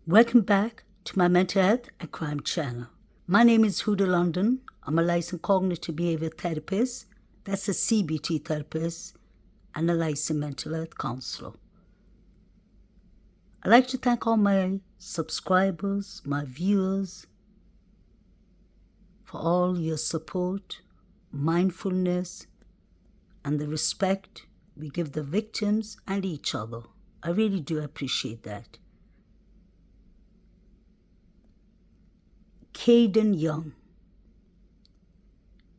Welcome back to my mental health and crime channel. My name is Huda London. I'm a licensed cognitive behavior therapist, that's a CBT therapist, and a licensed mental health counselor. I'd like to thank all my subscribers, my viewers, for all your support, mindfulness, and the respect we give the victims and each other. I really do appreciate that. Kaden Young,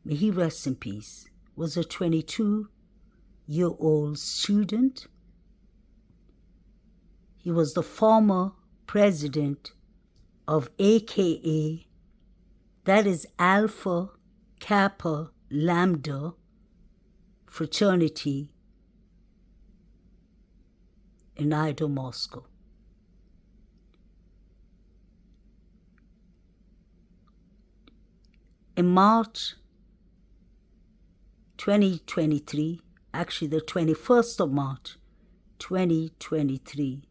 may he rest in peace, was a 22-year-old student. He was the former president of AKA, that is Alpha, Kappa, Lambda, Fraternity in IDAHO, Moscow. In March 2023, actually the 21st of March 2023,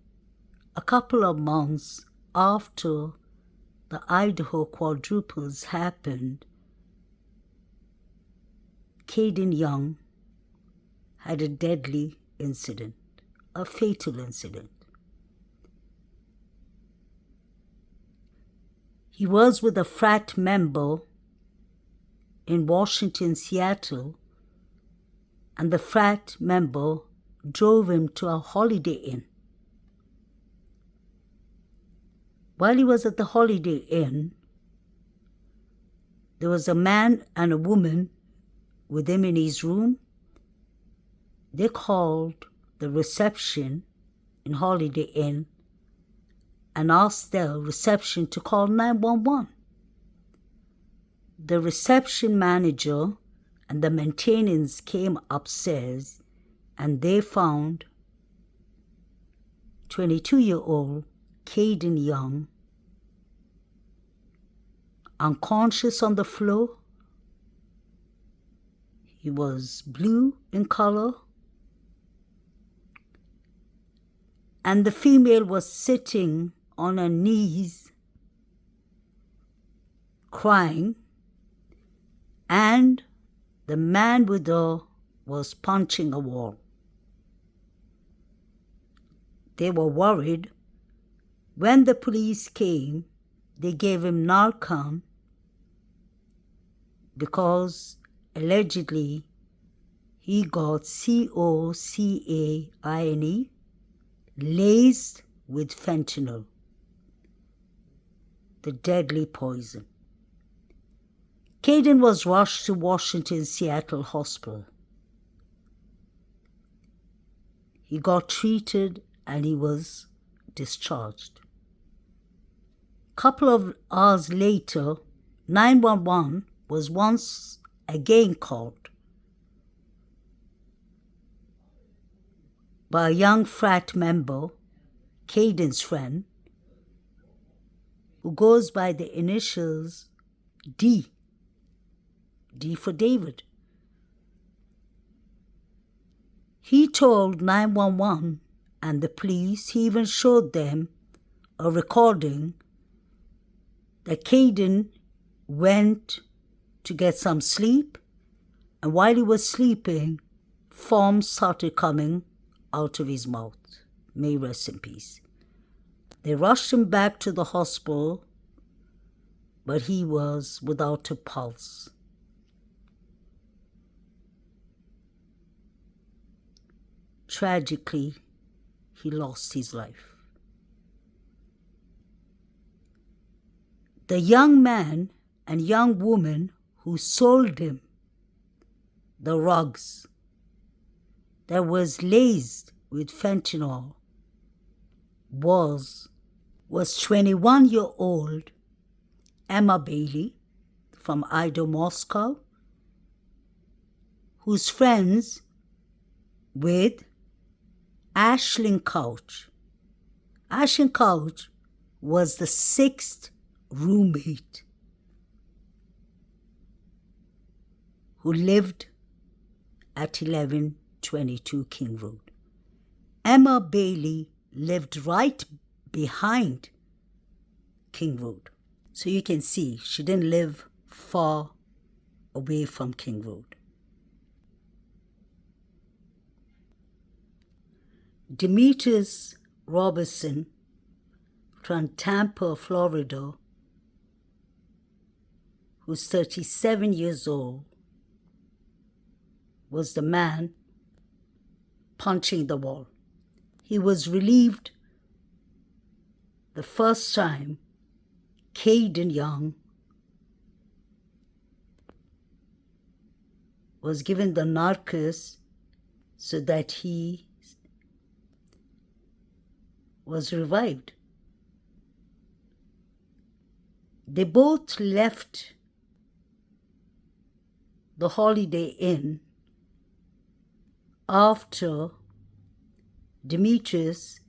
a couple of months after the IDAHO quadruples happened, Kaden Young had a deadly incident, a fatal incident. He was with a frat member in Washington, Seattle, and the frat member drove him to a Holiday Inn. While he was at the Holiday Inn, there was a man and a woman with him in his room. They called the reception in Holiday Inn and asked their reception to call 911. The reception manager and the maintenance came upstairs and they found 22-year-old Kaden Young unconscious on the floor. He was blue in color, and the female was sitting on her knees crying, and the man with her was punching a wall. They were worried. When the police came, they gave him Narcan because allegedly he got cocaine laced with fentanyl, the deadly poison. Kaden was rushed to Washington Seattle Hospital. He got treated and he was discharged. A couple of hours later, 911 was once again called by a young frat member, Kaden's friend, who goes by the initials D for David. He told 911 and the police, he even showed them a recording that Kaden went to get some sleep, and while he was sleeping, foam started coming out of his mouth. May he rest in peace. They rushed him back to the hospital, but he was without a pulse. Tragically, he lost his life. The young man and young woman who sold him the rugs that was laced with fentanyl was 21-year-old Emma Bailey from IDAHO, Moscow, who's friends with Ashlyn Couch. Ashlyn Couch was the 6th roommate who lived at 1122 King Road. Emma Bailey lived right behind King Road. So you can see she didn't live far away from King Road. Demetrius Robertson from Tampa, Florida, who's 37 years old, was the man punching the wall. He was relieved the first time Kaden Young was given the narcos so that he was revived. They both left the Holiday Inn after Demetrius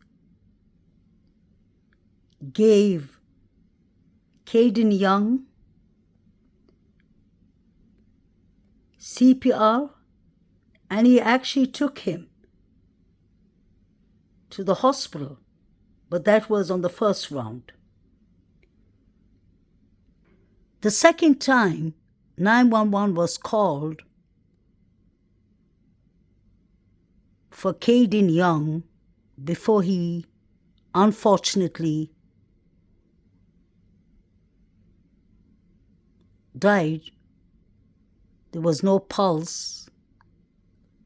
gave Kaden Young CPR, and he actually took him to the hospital, but that was on the first round. The second time 911 was called for Kaden Young before he unfortunately died. There was no pulse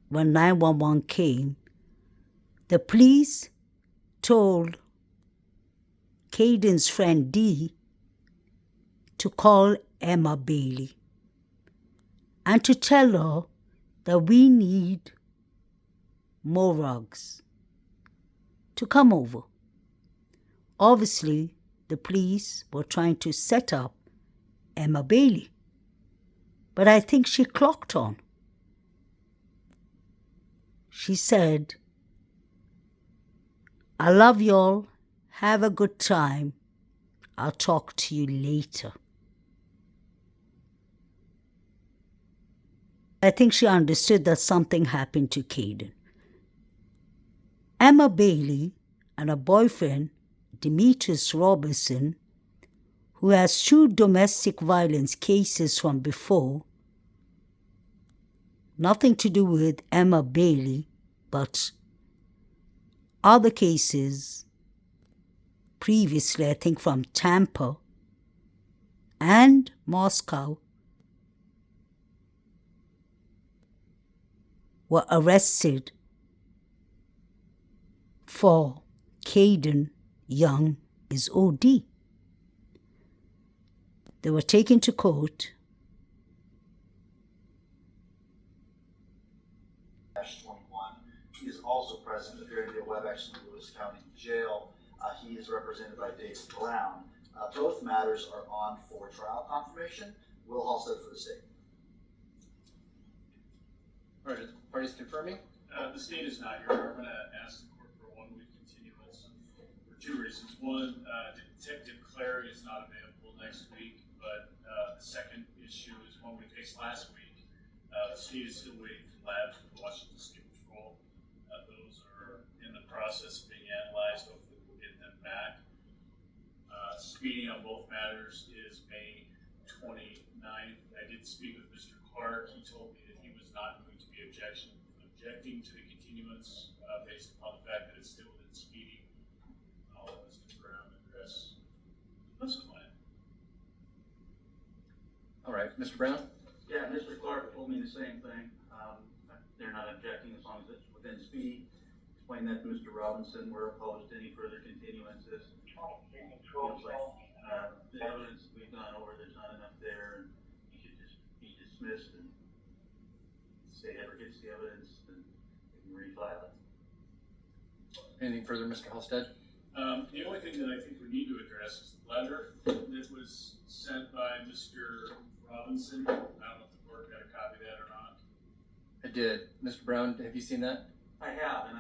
when 911 came. The police told Kaden's friend Dee to call Emma Bailey and to tell her that we need more rugs to come over. Obviously, the police were trying to set up Emma Bailey, but I think she clocked on. She said, "I love y'all, have a good time, I'll talk to you later." I think she understood that something happened to Kaden. Emma Bailey and her boyfriend, Demetrius Robertson, who has 2 domestic violence cases from before, nothing to do with Emma Bailey, but other cases previously, I think from Tampa and Moscow, were arrested for Kaden Young's OD. They were taken to court. 21 He is also present at the WebEx in Lewis County Jail. He is represented by David Brown. Both matters are on for trial confirmation. Will Halstead for the state. All right, parties confirming? The state is not here. I'm going to ask the court for a 1-week continuance for 2 reasons. One, Detective Clary is not available next week, but the second issue is one we faced last week. The state is still waiting for labs from Washington State Patrol. Those are in the process of being analyzed. Hopefully we'll get them back. Speeding on both matters is May 29th. I did speak with Mr. Clark. He told me that he was not going to be objecting to the continuance based upon the fact that it's still within speeding. I'll let Mr. Brown address this claim. All right, Mr. Brown? Yeah, Mr. Clark told me the same thing. They're not objecting as long as it's within speed. Explain that to Mr. Robinson. We're opposed to any further continuances. Feels like the evidence we've gone over, there's not enough there, and he should just be dismissed, and if the state ever gets the evidence, then they can refile it. Anything further, Mr. Halstead? The only thing that I think we need to address is the letter that was sent by Mr. Robinson. I don't know if the court got a copy of that or not. I did. Mr. Brown, have you seen that? I have, and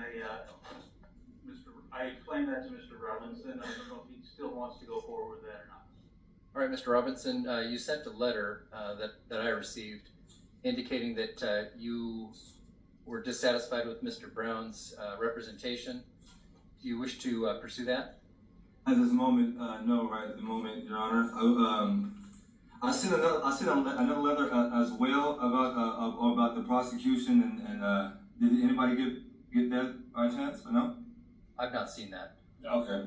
I explained that to Mr. Robinson. I don't know if he still wants to go forward with that or not. All right, Mr. Robinson, you sent a letter that I received indicating that you were dissatisfied with Mr. Brown's representation. Do you wish to pursue that? At this moment, no, right at the moment, Your Honor. I seen another letter as well about the prosecution and did anybody get that by chance or no? I've not seen that. Okay.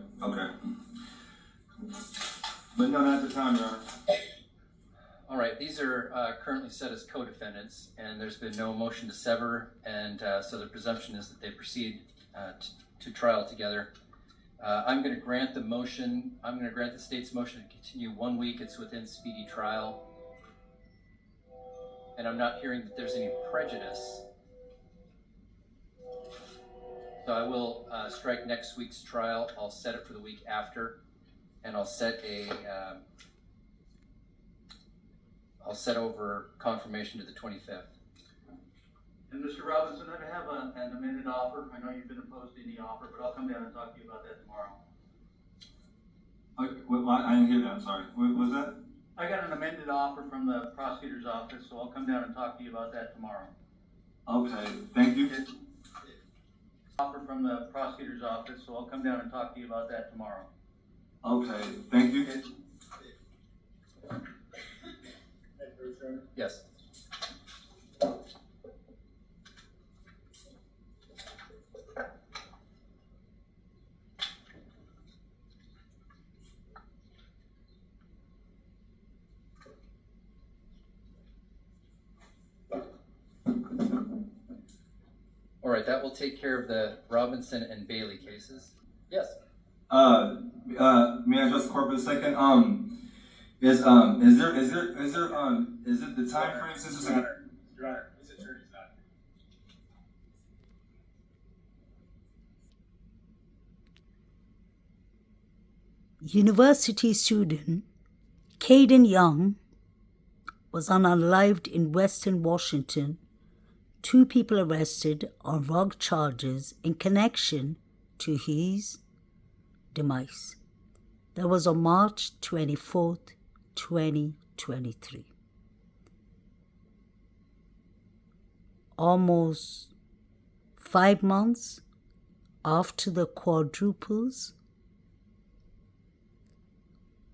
But no, not at the time, Your Honor. All right, these are currently set as co-defendants, and there's been no motion to sever, and so the presumption is that they proceed to trial together. I'm going to grant the motion. I'm going to grant the state's motion to continue 1 week. It's within speedy trial. And I'm not hearing that there's any prejudice. So I will strike next week's trial. I'll set it for the week after, and I'll set over confirmation to the 25th. And Mr. Robinson, I have an amended offer. I know you've been opposed to any offer, but I'll come down and talk to you about that tomorrow. Okay, well, I didn't hear that, I'm sorry. What was that? I got an amended offer from the prosecutor's office, so I'll come down and talk to you about that tomorrow. Okay, thank you. Offer from the prosecutor's office, so I'll come down and talk to you about that tomorrow. Okay, thank you. Yes. All right, that will take care of the Robinson and Bailey cases. Yes. May I address the court for a second? Is it the time frame since it's Your Honor, his attorney's not here. University student Kaden Young was unalived in Western Washington. 2 people arrested on drug charges in connection to his demise. That was on March 24th, 2023. Almost 5 months after the quadruples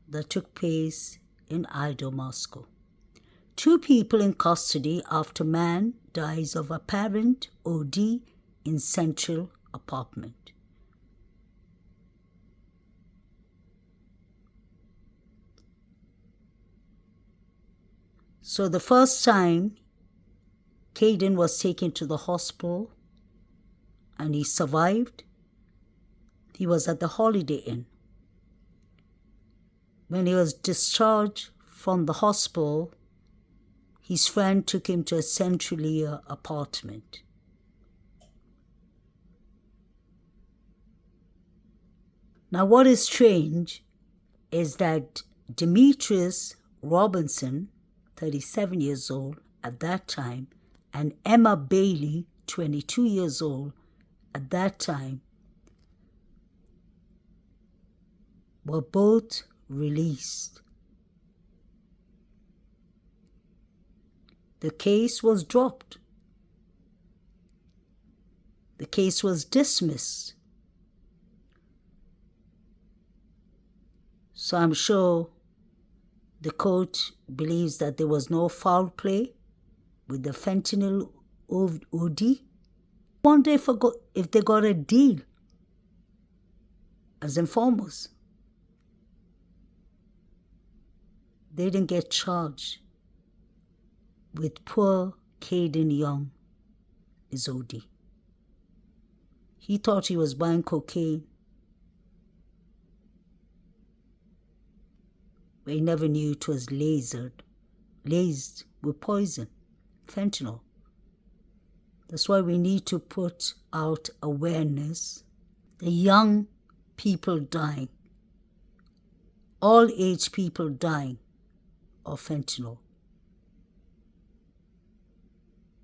that took place in IDAHO, Moscow. 2 people in custody after man dies of apparent OD in central apartment. So the first time Kaden was taken to the hospital and he survived, he was at the Holiday Inn. When he was discharged from the hospital, his friend took him to a centrally apartment. Now, what is strange is that Demetrius Robinson, 37 years old at that time, and Emma Bailey, 22 years old at that time, were both released. The case was dropped. The case was dismissed. So I'm sure the court believes that there was no foul play with the fentanyl OD. I wonder if they got a deal as informers. They didn't get charged with poor Kaden Young, his OD. He thought he was buying cocaine, but he never knew it was laced with poison, fentanyl. That's why we need to put out awareness. The young people dying, all age people dying of fentanyl.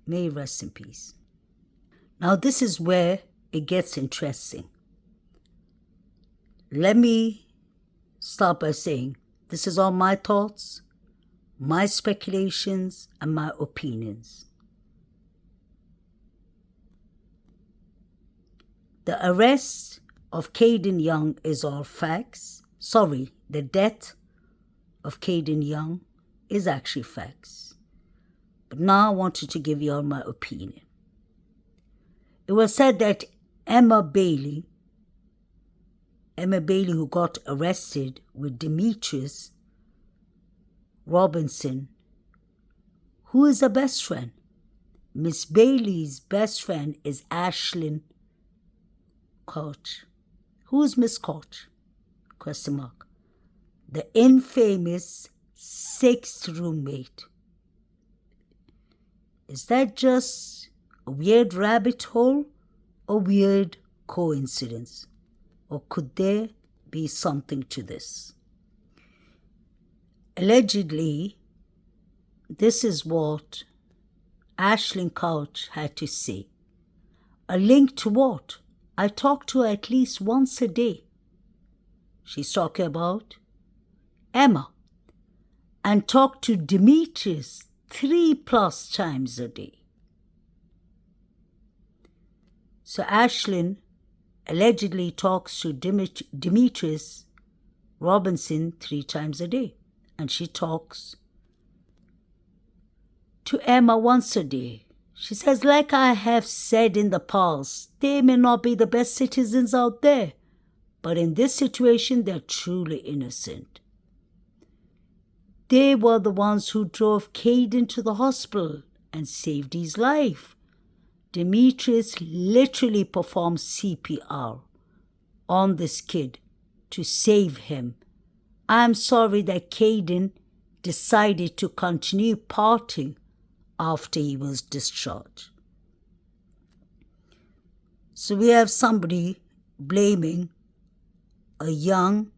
May he rest in peace. Now this is where it gets interesting. Let me start by saying this is all my thoughts, my speculations, and my opinions. The arrest of Kaden Young is all facts. Sorry, the death of Kaden Young is actually facts. But now I wanted to give you all my opinion. It was said that Emma Bailey, who got arrested with Demetrius Robinson, who is her best friend? Miss Bailey's best friend is Ashlyn Koch. Who is Miss Koch? Question mark. The infamous sixth roommate. Is that just a weird rabbit hole or weird coincidence? Or could there be something to this? Allegedly, this is what Ashlyn Couch had to say. A link to what? I talk to her at least once a day. She's talking about Emma. And talk to Demetrius 3+ times a day. So Ashlyn allegedly talks to Demetrius Robinson 3 times a day. And she talks to Emma once a day. She says, like I have said in the past, they may not be the best citizens out there, but in this situation, they're truly innocent. They were the ones who drove Kaden to the hospital and saved his life. Demetrius literally performed CPR on this kid to save him. I'm sorry that Kaden decided to continue partying after he was discharged. So we have somebody blaming a young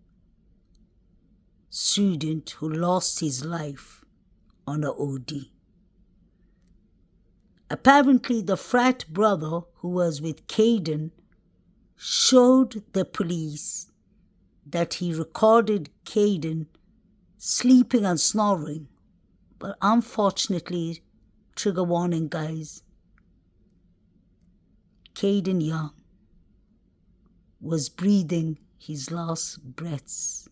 student who lost his life on an OD. Apparently, the frat brother who was with Kaden showed the police that he recorded Kaden sleeping and snoring. But unfortunately, trigger warning guys, Kaden Young was breathing his last breaths.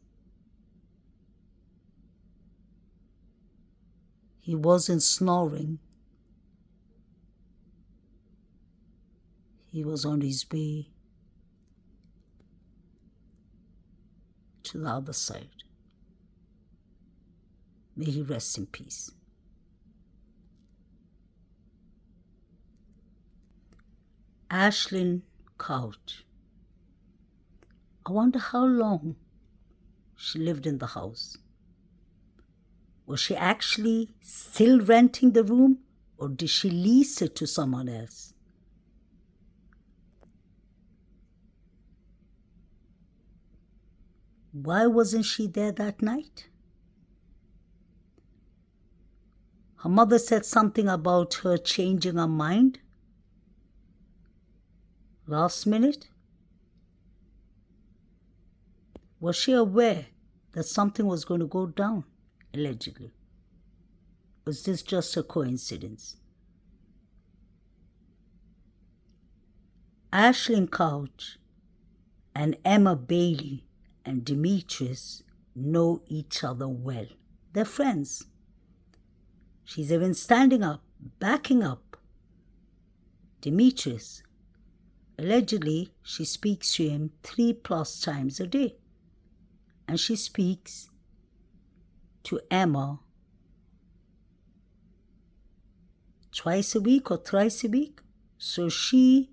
He wasn't snoring. He was on his way to the other side. May he rest in peace. Ashlyn Couch. I wonder how long she lived in the house. Was she actually still renting the room, or did she lease it to someone else? Why wasn't she there that night? Her mother said something about her changing her mind last minute. Was she aware that something was going to go down, allegedly? Was this just a coincidence? Ashlyn Couch and Emma Bailey and Demetrius know each other well. They're friends. She's even standing up, backing up Demetrius. Allegedly, she speaks to him 3+ times a day. And she speaks to Emma twice a week or thrice a week. So she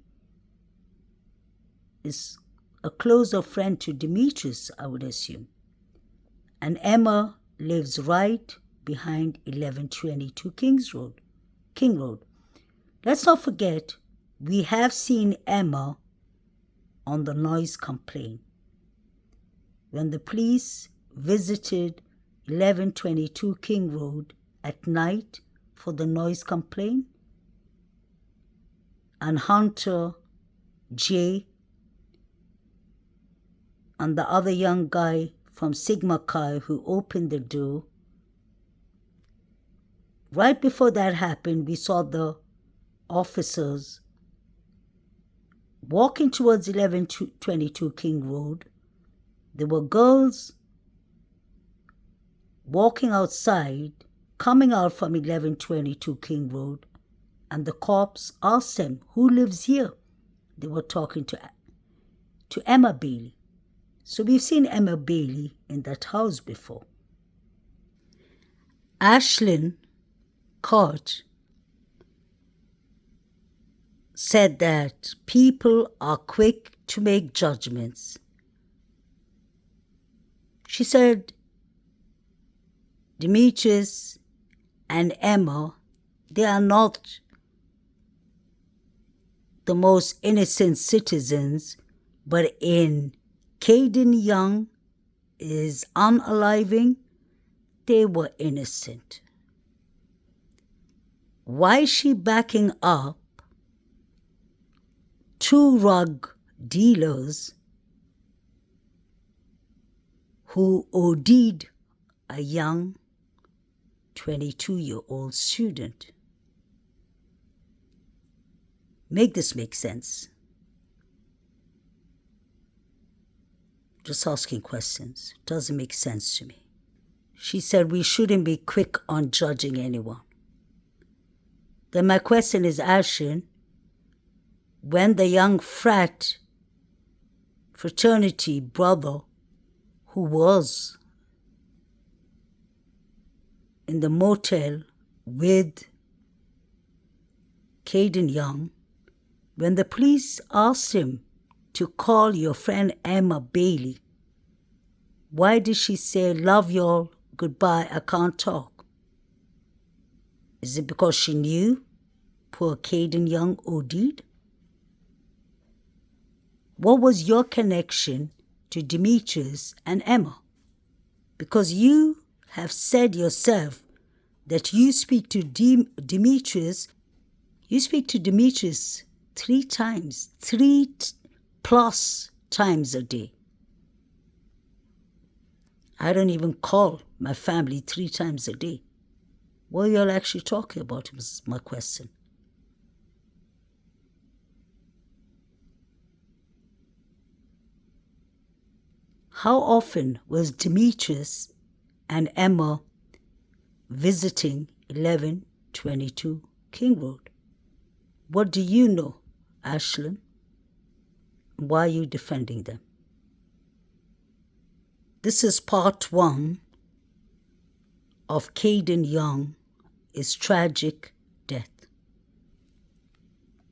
is a closer friend to Demetrius, I would assume. And Emma lives right behind 1122 King Road. Let's not forget, we have seen Emma on the noise complaint. When the police visited 1122 King Road at night for the noise complaint, and Hunter J and the other young guy from Sigma Chi who opened the door, right before that happened, we saw the officers walking towards 1122 King Road. There were girls walking outside, coming out from 1122 King Road, and the cops asked them, "Who lives here?" They were talking to Emma Bailey. So we've seen Emma Bailey in that house before. Ashlyn Court said that people are quick to make judgments. She said Demetrius and Emma, they are not the most innocent citizens, but in Kaden Young is unaliving, they were innocent. Why is she backing up two drug dealers who OD'd a young 22-year-old student? Make this make sense. Just asking questions. Doesn't make sense to me. She said we shouldn't be quick on judging anyone. Then my question is, Ashlyn, when the young fraternity brother who was in the motel with Kaden Young, when the police asked him to call your friend Emma Bailey, why did she say, "Love y'all, goodbye, I can't talk"? Is it because she knew poor Kaden Young OD'd? What was your connection to Demetrius and Emma? Because you have said yourself that you speak to Demetrius 3 times, 3+ times a day. I don't even call my family 3 times a day. What are you all actually talking about is my question. How often was Demetrius and Emma visiting 1122 King Road? What do you know, Ashlyn? Why are you defending them? This is part 1 of Kaden Young's tragic death.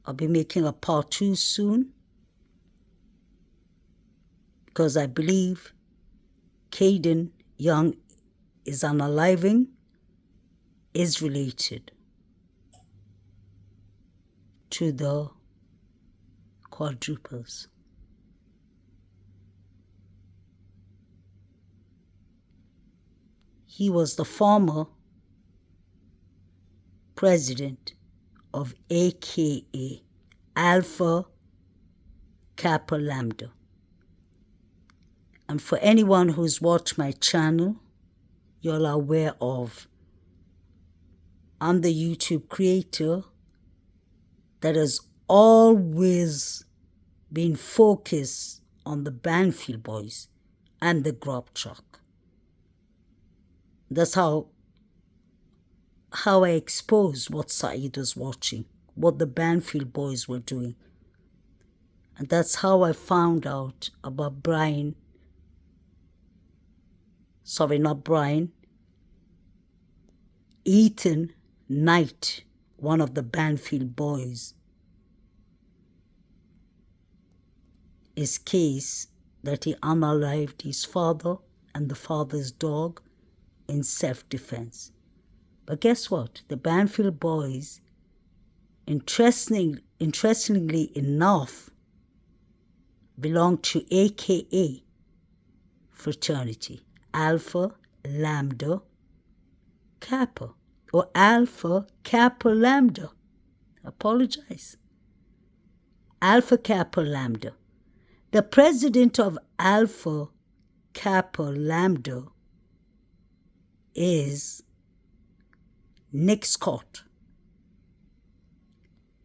I'll be making a part 2 soon, because I believe Kaden Young is unaliving, is related to the quadruples. He was the former president of AKA, Alpha Kappa Lambda. And for anyone who's watched my channel, you're aware of, I'm the YouTube creator that has always been focused on the Bandfield boys and the grub truck. That's how I exposed what Saeed was watching, what the Bandfield boys were doing. And that's how I found out about Ethan Knight, one of the Bandfield boys, his case that he unalived his father and the father's dog in self-defense. But guess what? The Bandfield boys, interestingly enough, belong to AKA Fraternity, Alpha Lambda Kappa, or Alpha Kappa Lambda. Apologize. Alpha Kappa Lambda. The president of Alpha Kappa Lambda is Nick Scott.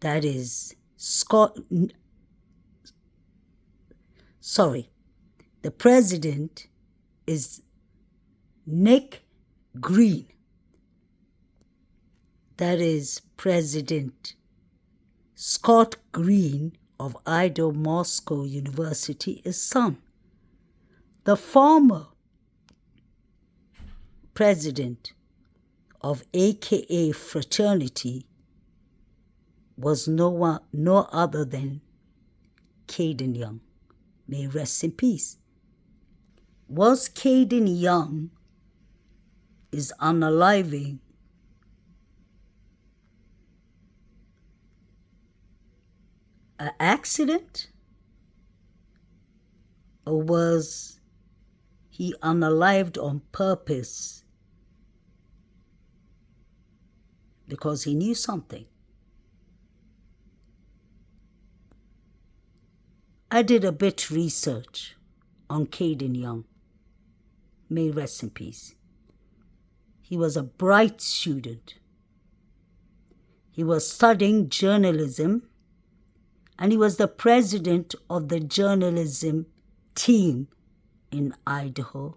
That is Sorry, the president is Nick Green. That is President Scott Green of IDAHO Moscow University is son. The former president of AKA Fraternity was no other than Kaden Young. May he rest in peace. Was Kaden Young is unaliving an accident? Or was he unalived on purpose because he knew something? I did a bit research on Kaden Young. May he rest in peace. He was a bright student. He was studying journalism, and he was the president of the journalism team in IDAHO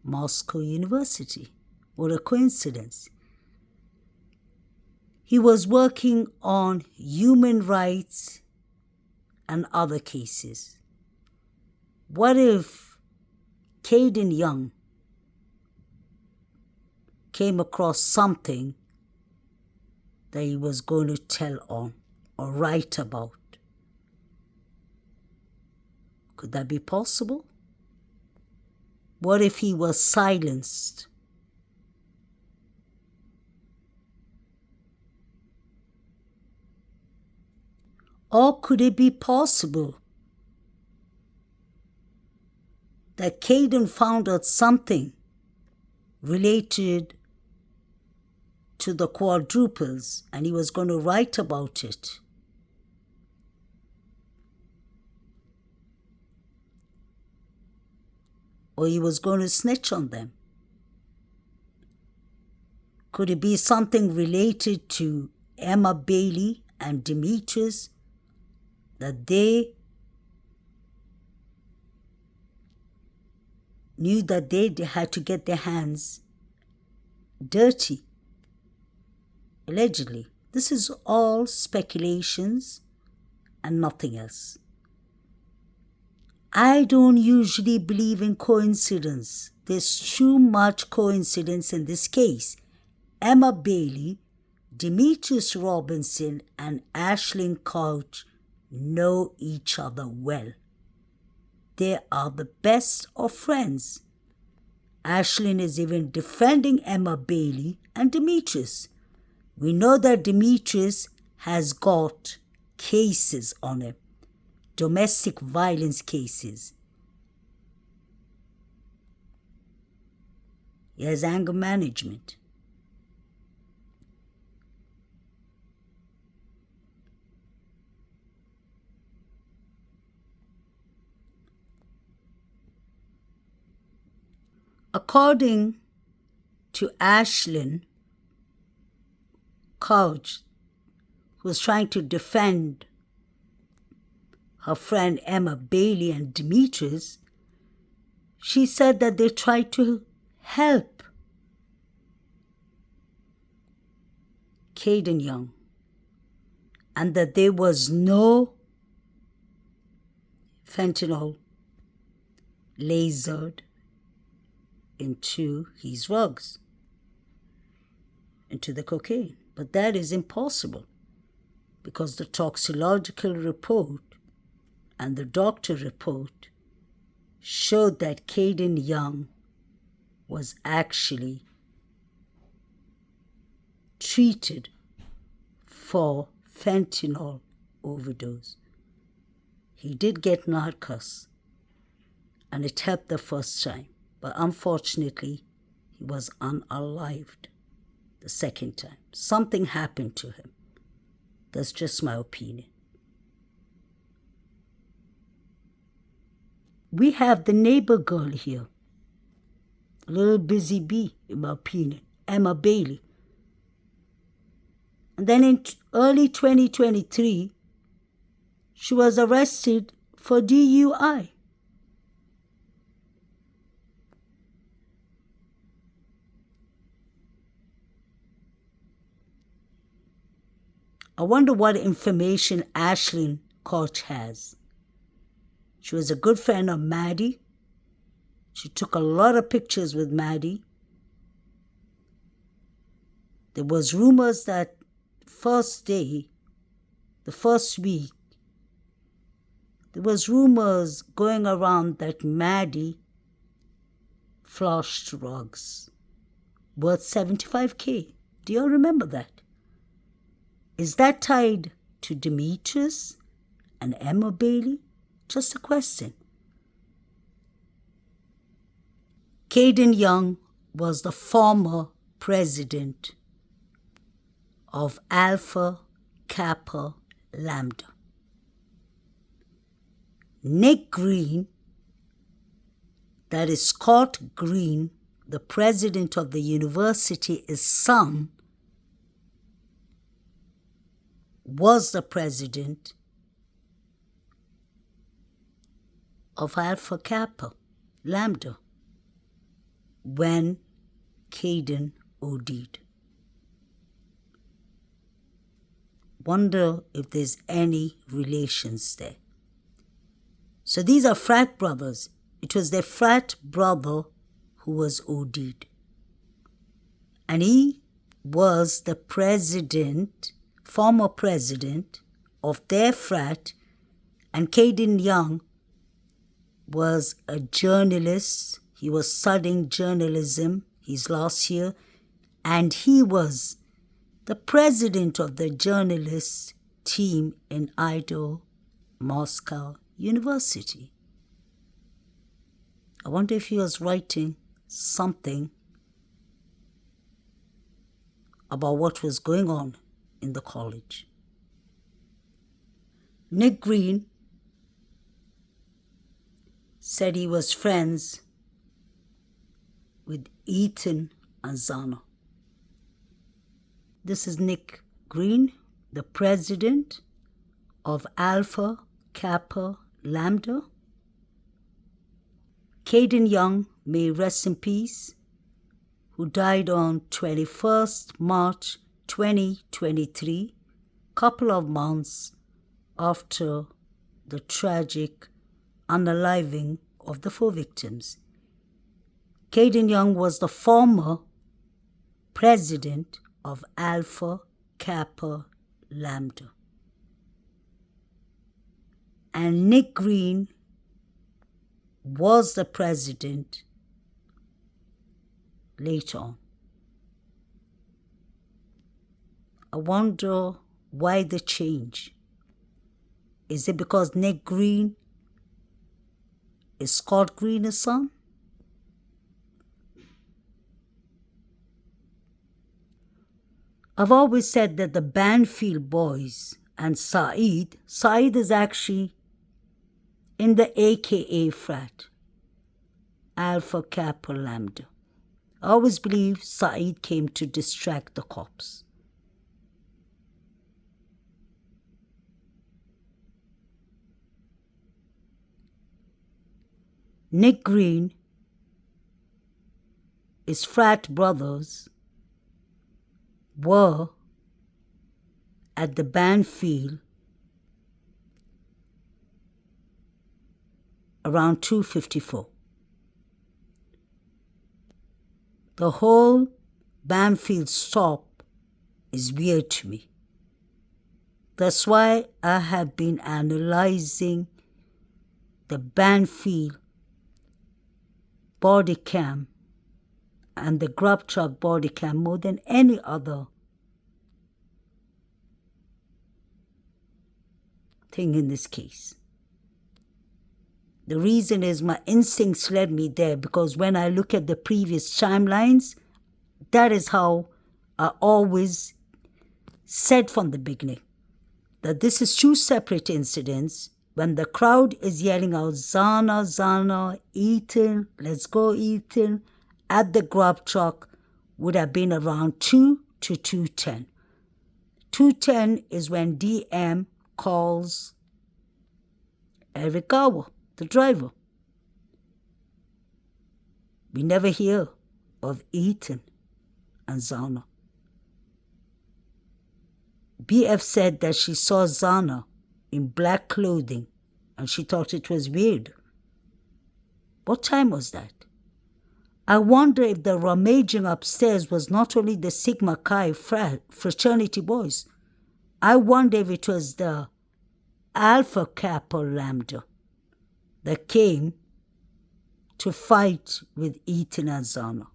Moscow University. What a coincidence. He was working on human rights and other cases. What if Kaden Young came across something that he was going to tell on or write about? Could that be possible? What if he was silenced? Or could it be possible that Kaden found out something related to the quadruples and he was going to write about it? Or he was going to snitch on them? Could it be something related to Emma Bailey and Demetrius, that they knew that they had to get their hands dirty? Allegedly. This is all speculations and nothing else. I don't usually believe in coincidence. There's too much coincidence in this case. Emma Bailey, Demetrius Robinson, and Ashlyn Couch know each other well. They are the best of friends. Ashlyn is even defending Emma Bailey and Demetrius. We know that Demetrius has got cases on him. Domestic violence cases. He has anger management. According to Ashlyn Couch, who was trying to defend her friend Emma Bailey and Demetrius, she said that they tried to help Kaden Young and that there was no fentanyl lasered into his rugs, into the cocaine. But that is impossible because the toxicological report and the doctor report showed that Kaden Young was actually treated for fentanyl overdose. He did get narcos, and it helped the first time, but unfortunately, he was unalived the second time. Something happened to him. That's just my opinion. We have the neighbor girl here, a little busy bee, in my opinion, Emma Bailey. And then in early 2023, she was arrested for DUI. I wonder what information Ashlyn Koch has. She was a good friend of Maddie. She took a lot of pictures with Maddie. There was rumors that the first week, there was rumors going around that Maddie flushed rugs worth $75,000. Do you all remember that? Is that tied to Demetrius and Emma Bailey? Just a question. Kaden Young was the former president of Alpha Kappa Lambda. Nick Green, that is Scott Green, the president of the university, his son, was the president of Alpha Kappa Lambda when Kaden OD'd. Wonder if there's any relations there. So these are frat brothers. It was their frat brother who was OD'd. And he was the president, former president of their frat, and Kaden Young was a journalist. He was studying journalism his last year, and he was the president of the journalist team in IDAHO, Moscow University. I wonder if he was writing something about what was going on in the college. Nick Green said he was friends with Ethan and Zana. This is Nick Green, the president of Alpha Kappa Lambda. Kaden Young, may rest in peace, who died on 21st March 2023, couple of months after the tragic unaliving of the 4 victims. Kaden Young was the former president of Alpha Kappa Lambda. And Nick Green was the president later on. I wonder why the change. Is it because Nick Green is Scott Green's son? I've always said that the Bandfield boys and Saeed is actually in the AKA frat, Alpha Kappa Lambda. I always believe Saeed came to distract the cops. Nick Green, his frat brothers were at the Bandfield around 2:54. The whole Bandfield stop is weird to me. That's why I have been analyzing the Bandfield body cam and the grub truck body cam more than any other thing in this case. The reason is my instincts led me there, because when I look at the previous timelines, that is how I always said from the beginning that this is 2 separate incidents. When the crowd is yelling out, Zana, Zana, Ethan, let's go Ethan, at the grub truck would have been around 2 to 2:10. 2:10 is when DM calls Eric Gower, the driver. We never hear of Ethan and Zana. BF said that she saw Zana in black clothing and she thought it was weird. What time was that? I wonder if the rummaging upstairs was not only the Sigma Chi fraternity boys. I wonder if it was the Alpha Kappa Lambda that came to fight with Ethan and Zana.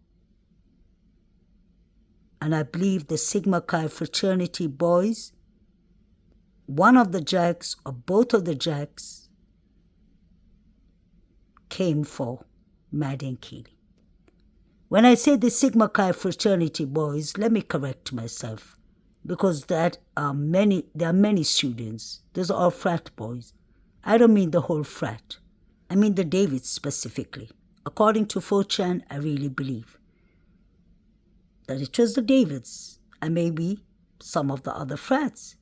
And I believe the Sigma Chi fraternity boys, one of the jacks or both of the jacks, came for Maddie and Keely. When I say the Sigma Chi fraternity boys, let me correct myself, because there are many students. Those are all frat boys. I don't mean the whole frat. I mean the Davids specifically. According to 4chan, I really believe that it was the Davids and maybe some of the other frats,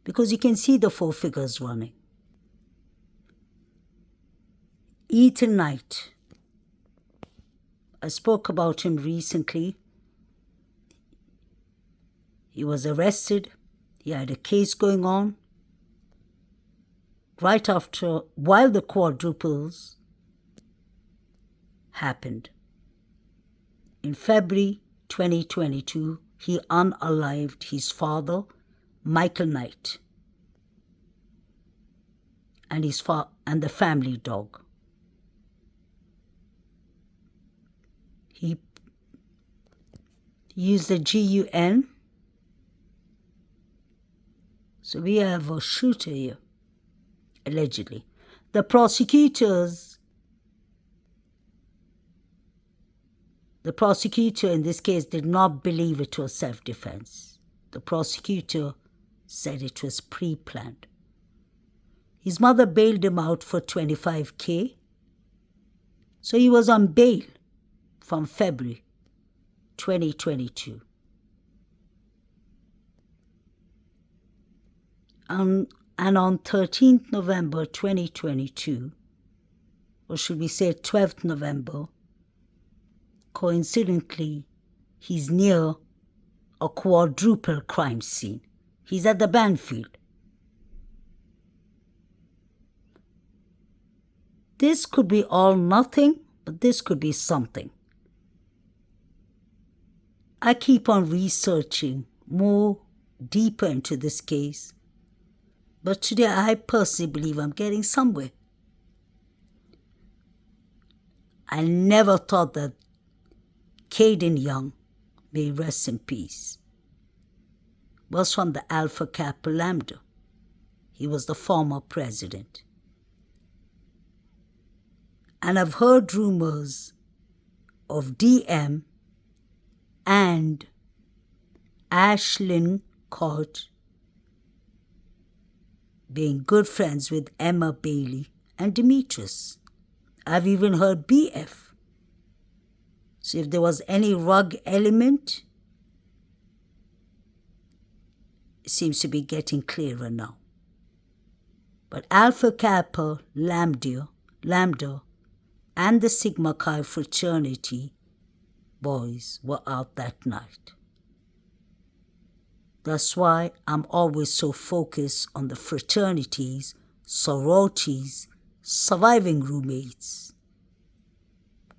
because you can see the four figures running. Ethan Knight. I spoke about him recently. He was arrested. He had a case going on. Right after, while the quadruples happened. In February 2022, he unalived his father, Michael Knight, and the family dog. He used the GUN. So we have a shooter here, allegedly. The prosecutor in this case did not believe it was self-defense. The prosecutor said it was pre-planned. His mother bailed him out for $25,000. So he was on bail from February 2022. And on 13th November 2022, or should we say 12th November, coincidentally, he's near a quadruple crime scene. He's at the Bandfield. This could be all nothing, but this could be something. I keep on researching more deeper into this case, but today I personally believe I'm getting somewhere. I never thought that Kaden Young, may rest in peace, was from the Alpha Kappa Lambda. He was the former president. And I've heard rumors of DM and Ashlyn Court being good friends with Emma Bailey and Demetrius. I've even heard BF. So if there was any rug element, it seems to be getting clearer now. But Alpha Kappa Lambda, and the Sigma Chi fraternity boys were out that night. That's why I'm always so focused on the fraternities, sororities, surviving roommates.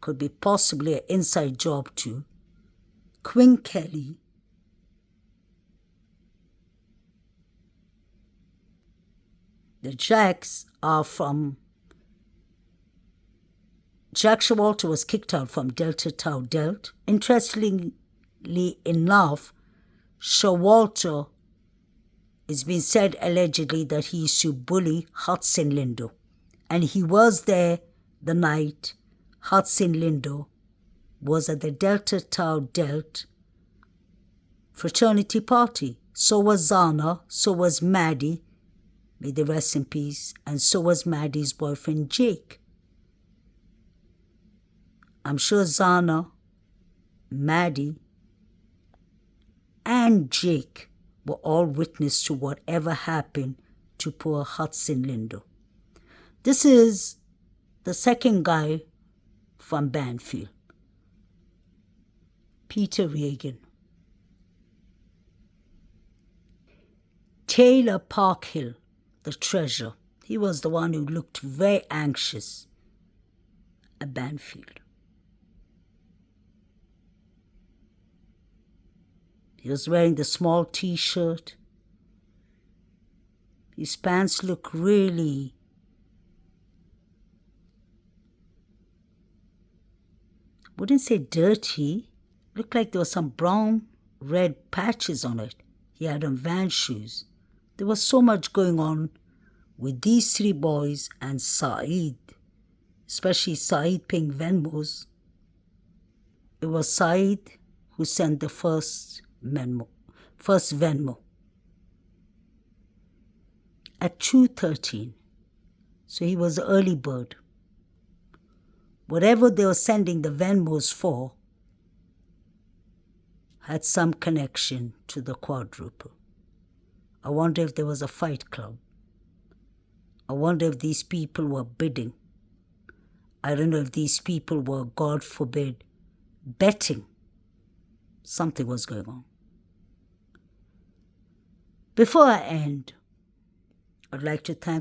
Could be possibly an inside job too. Quinn Kelly, the Jacks are from... Jack Showalter was kicked out from Delta Tau Delt. Interestingly enough, Showalter, it's been said allegedly that he used to bully Hudson Lindo. And he was there the night Hudson Lindo was at the Delta Tau Delt fraternity party. So was Zana, so was Maddie, may they rest in peace, and so was Maddie's boyfriend Jake. I'm sure Zana, Maddie, and Jake were all witness to whatever happened to poor Hudson Lindo. This is the second guy from Bandfield, Peter Reagan. Taylor Parkhill, the treasurer, he was the one who looked very anxious at Bandfield. He was wearing the small t-shirt. His pants looked really wouldn't say dirty. Looked like there was some brown, red patches on it. He had on Van shoes. There was so much going on with these three boys and Saeed, especially Saeed paying Venmos. It was Saeed who sent the first Venmo. At 2:13, so he was the early bird. Whatever they were sending the Venmos for had some connection to the quadruple. I wonder if there was a fight club. I wonder if these people were bidding. I don't know if these people were, God forbid, betting. Something was going on. Before I end, I'd like to thank